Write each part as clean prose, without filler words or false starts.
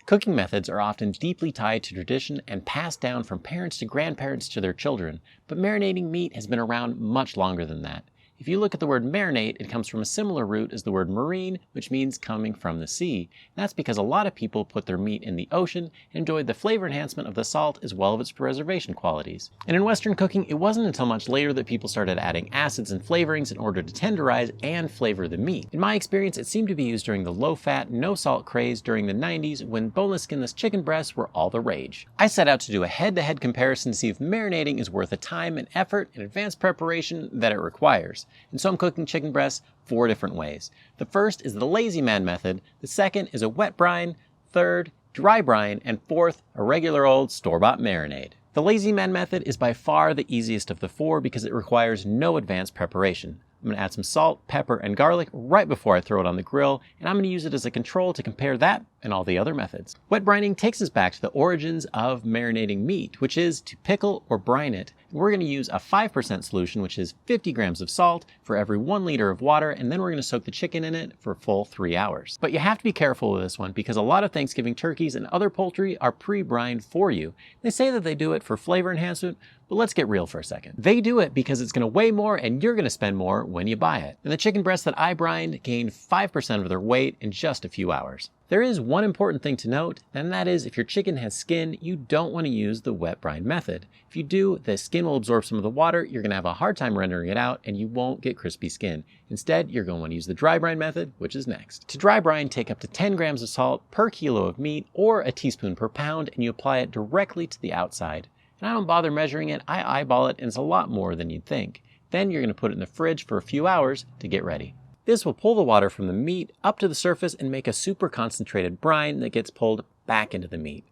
Cooking methods are often deeply tied to tradition and passed down from parents to grandparents to their children, but marinating meat has been around much longer than that. If you look at the word marinate, it comes from a similar root as the word marine, which means coming from the sea. And that's because a lot of people put their meat in the ocean and enjoyed the flavor enhancement of the salt as well as its preservation qualities. And in Western cooking, it wasn't until much later that people started adding acids and flavorings in order to tenderize and flavor the meat. In my experience, it seemed to be used during the low-fat, no-salt craze during the 90s when boneless, skinless chicken breasts were all the rage. I set out to do a head-to-head comparison to see if marinating is worth the time and effort and advanced preparation that it requires. And so I'm cooking chicken breasts 4 different ways. The first is the lazy man method, the second is a wet brine, third, dry brine, and fourth, a regular old store-bought marinade. The lazy man method is by far the easiest of the 4 because it requires no advanced preparation. I'm going to add some salt, pepper, and garlic right before I throw it on the grill, and I'm going to use it as a control to compare that and all the other methods. Wet brining takes us back to the origins of marinating meat, which is to pickle or brine it. And we're going to use a 5% solution, which is 50 grams of salt for every 1 liter of water, and then we're going to soak the chicken in it for a full 3 hours. But you have to be careful with this one because a lot of Thanksgiving turkeys and other poultry are pre-brined for you. They say that they do it for flavor enhancement, but let's get real for a second. They do it because it's going to weigh more and you're going to spend more when you buy it. And the chicken breasts that I brined gained 5% of their weight in just a few hours. There is one important thing to note, and that is if your chicken has skin, you don't want to use the wet brine method. If you do, the skin will absorb some of the water, you're going to have a hard time rendering it out, and you won't get crispy skin. Instead, you're going to want to use the dry brine method, which is next. To dry brine, take up to 10 grams of salt per kilo of meat, or a teaspoon per pound, and you apply it directly to the outside. And I don't bother measuring it, I eyeball it, and it's a lot more than you'd think. Then you're going to put it in the fridge for a few hours to get ready. This will pull the water from the meat up to the surface and make a super concentrated brine that gets pulled back into the meat.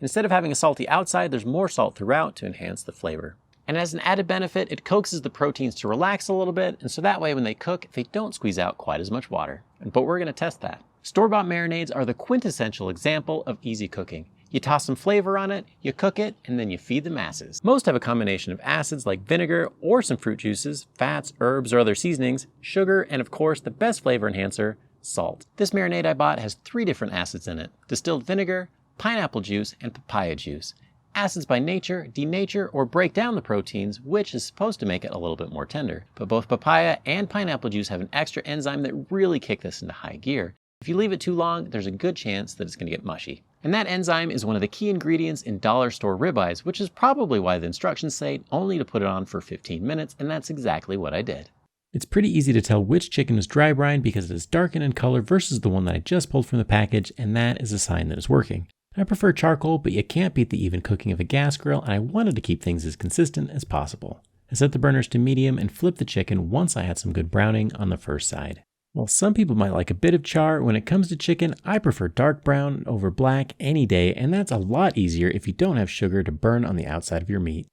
Instead of having a salty outside, there's more salt throughout to enhance the flavor. And as an added benefit, it coaxes the proteins to relax a little bit, and so that way when they cook, they don't squeeze out quite as much water. But we're going to test that. Store-bought marinades are the quintessential example of easy cooking. You toss some flavor on it, you cook it, and then you feed the masses. Most have a combination of acids like vinegar or some fruit juices, fats, herbs, or other seasonings, sugar, and of course the best flavor enhancer, salt. This marinade I bought has 3 different acids in it: distilled vinegar, pineapple juice, and papaya juice. Acids by nature denature or break down the proteins, which is supposed to make it a little bit more tender. But both papaya and pineapple juice have an extra enzyme that really kick this into high gear. If you leave it too long, there's a good chance that it's going to get mushy. And that enzyme is one of the key ingredients in dollar store ribeyes, which is probably why the instructions say only to put it on for 15 minutes, and that's exactly what I did. It's pretty easy to tell which chicken is dry brine because it is darkened in color versus the one that I just pulled from the package, and that is a sign that it's working. I prefer charcoal, but you can't beat the even cooking of a gas grill, and I wanted to keep things as consistent as possible. I set the burners to medium and flipped the chicken once I had some good browning on the first side. While some people might like a bit of char, when it comes to chicken, I prefer dark brown over black any day, and that's a lot easier if you don't have sugar to burn on the outside of your meat.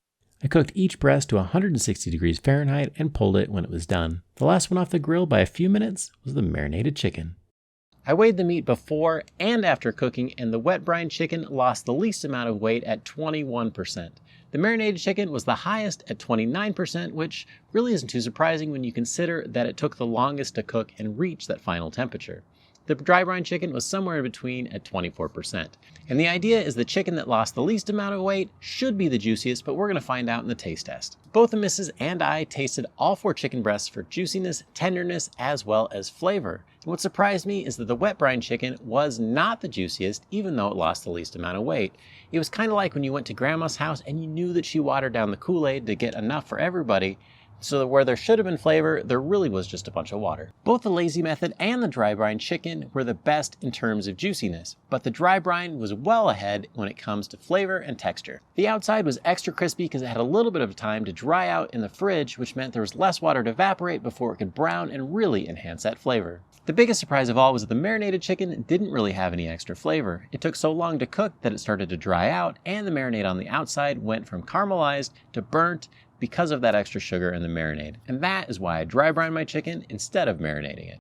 I cooked each breast to 160 degrees Fahrenheit and pulled it when it was done. The last one off the grill by a few minutes was the marinated chicken. I weighed the meat before and after cooking, and the wet brine chicken lost the least amount of weight at 21%. The marinated chicken was the highest at 29%, which really isn't too surprising when you consider that it took the longest to cook and reach that final temperature. The dry brine chicken was somewhere in between at 24%. And the idea is the chicken that lost the least amount of weight should be the juiciest, but we're going to find out in the taste test. Both the missus and I tasted all 4 chicken breasts for juiciness, tenderness, as well as flavor. And what surprised me is that the wet brine chicken was not the juiciest, even though it lost the least amount of weight. It was kind of like when you went to grandma's house and you knew that she watered down the Kool-Aid to get enough for everybody, so that where there should have been flavor, there really was just a bunch of water. Both the lazy method and the dry brine chicken were the best in terms of juiciness, but the dry brine was well ahead when it comes to flavor and texture. The outside was extra crispy because it had a little bit of time to dry out in the fridge, which meant there was less water to evaporate before it could brown and really enhance that flavor. The biggest surprise of all was that the marinated chicken didn't really have any extra flavor. It took so long to cook that it started to dry out, and the marinade on the outside went from caramelized to burnt because of that extra sugar in the marinade. And that is why I dry brine my chicken instead of marinating it.